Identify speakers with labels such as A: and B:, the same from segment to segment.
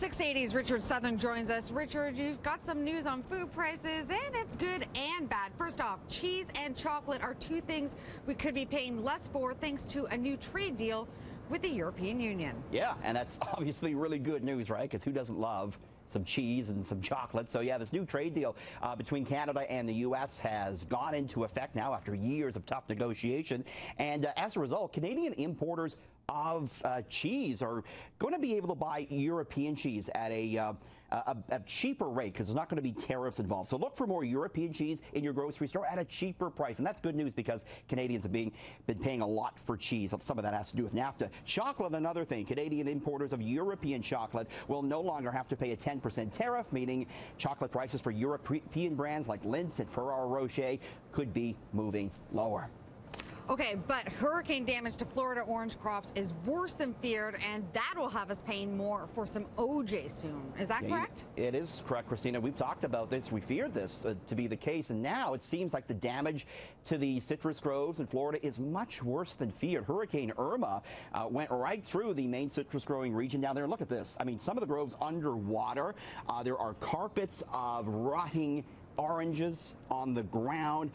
A: 680's Richard Southern joins us. Richard, you've got some news on food prices, and it's good and bad. First off, cheese and chocolate are two things we could be paying less for thanks to a new trade deal with the European Union.
B: Yeah, and that's obviously really good news, right? Because who doesn't love some cheese and some chocolate? So yeah, this new trade deal between Canada and the U.S. has gone into effect now after years of tough negotiation. And as a result, Canadian importers of cheese are going to be able to buy European cheese at a cheaper rate because there's not going to be tariffs involved. So look for more European cheese in your grocery store at a cheaper price. And that's good news because Canadians have been paying a lot for cheese. Some of that has to do with NAFTA. Chocolate, another thing. Canadian importers of European chocolate will no longer have to pay a 10% tariff, meaning chocolate prices for European brands like Lindt and Ferrero Rocher could be moving lower.
A: Okay, but hurricane damage to Florida orange crops is worse than feared, and that will have us paying more for some OJ soon. Is that correct?
B: It is correct, Christina. We've talked about this. We feared this to be the case, and now it seems like the damage to the citrus groves in Florida is much worse than feared. Hurricane Irma went right through the main citrus growing region down there. Look at this. I mean, some of the groves underwater. There are carpets of rotting oranges on the ground,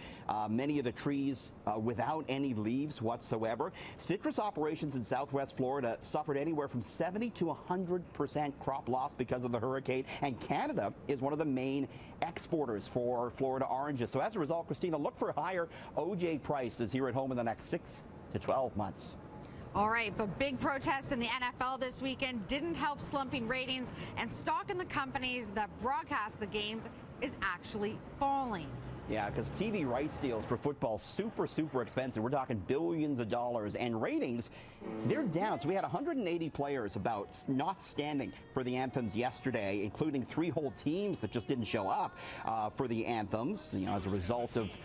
B: many of the trees without any leaves whatsoever. Citrus operations in southwest Florida suffered anywhere from 70 to 100% crop loss because of the hurricane, and Canada is one of the main exporters for Florida oranges. So as a result, Christina, look for higher OJ prices here at home in the next 6 to 12 months.
A: All right, but big protests in the NFL this weekend didn't help slumping ratings, and stock in the companies that broadcast the games is actually falling.
B: Yeah, because TV rights deals for football super expensive. We're talking billions of dollars, and ratings, they're down. So we had 180 players about not standing for the anthems yesterday, including 3 whole teams that just didn't show up for the anthems, as a result of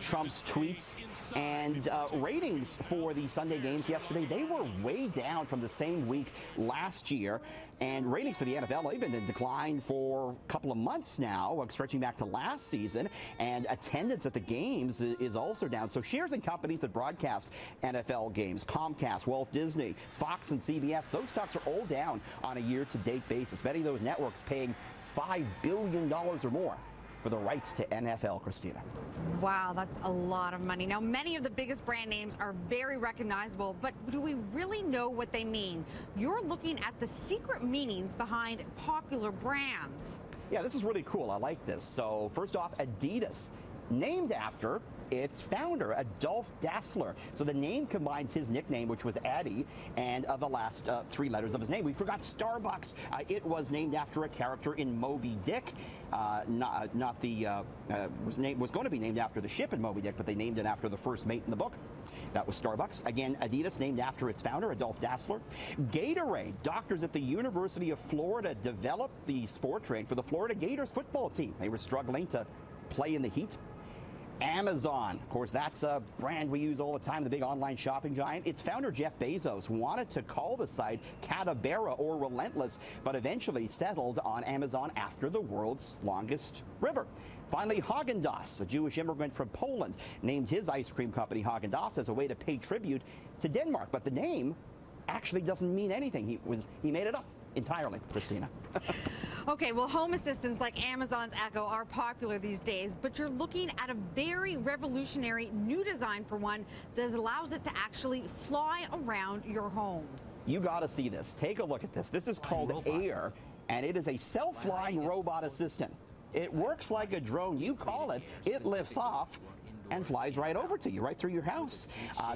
B: Trump's tweets. And ratings for the Sunday games yesterday, they were way down from the same week last year. And ratings for the NFL, they've been in decline for a couple of months now, stretching back to last season. And attendance at the games is also down. So shares in companies that broadcast NFL games, Comcast, Walt Disney, Fox and CBS, those stocks are all down on a year-to-date basis. Many of those networks paying $5 billion or more for the rights to NFL, Christina.
A: Wow, that's a lot of money. Now, many of the biggest brand names are very recognizable, but do we really know what they mean? You're looking at the secret meanings behind popular brands.
B: Yeah, this is really cool. I like this. So first off, Adidas, named after its founder, Adolf Dassler. So the name combines his nickname, which was Addy, and the last 3 letters of his name. We forgot Starbucks. It was named after a character in Moby Dick. Was going to be named after the ship in Moby Dick, but they named it after the first mate in the book. That was Starbucks. Again, Adidas, named after its founder, Adolf Dassler. Gatorade, doctors at the University of Florida developed the sport drink for the Florida Gators football team. They were struggling to play in the heat. Amazon, of course, that's a brand we use all the time, the big online shopping giant. Its founder, Jeff Bezos, wanted to call the site Catabara or Relentless, but eventually settled on Amazon after the world's longest river. Finally, Häagen-Dazs, a Jewish immigrant from Poland, named his ice cream company Häagen-Dazs as a way to pay tribute to Denmark. But the name actually doesn't mean anything. He made it up entirely, Christina.
A: Okay, well, home assistants like Amazon's Echo are popular these days, but you're looking at a very revolutionary new design for one that allows it to actually fly around your home.
B: You got to see this. Take a look at this. This is called Air, and it is a self-flying robot assistant. It works like a drone. You call it, it lifts off and flies right over to you, right through your house.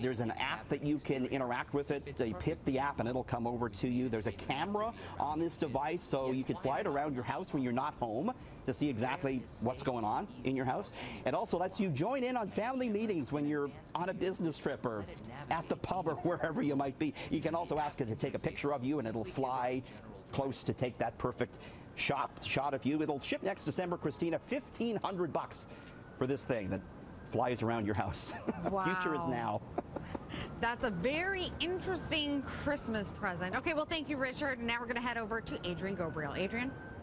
B: There's an app that you can interact with it. You hit the app and it'll come over to you. There's a camera on this device, so you can fly it around your house when you're not home to see exactly what's going on in your house. It also lets you join in on family meetings when you're on a business trip or at the pub or wherever you might be. You can also ask it to take a picture of you and it'll fly close to take that perfect shot of you. It'll ship next December, Christina. $1,500 for this thing that flies around your house.
A: Wow.
B: Future is now.
A: That's a very interesting Christmas present. Okay, well, thank you, Richard. Now we're going to head over to Adrian Gobriel. Adrian?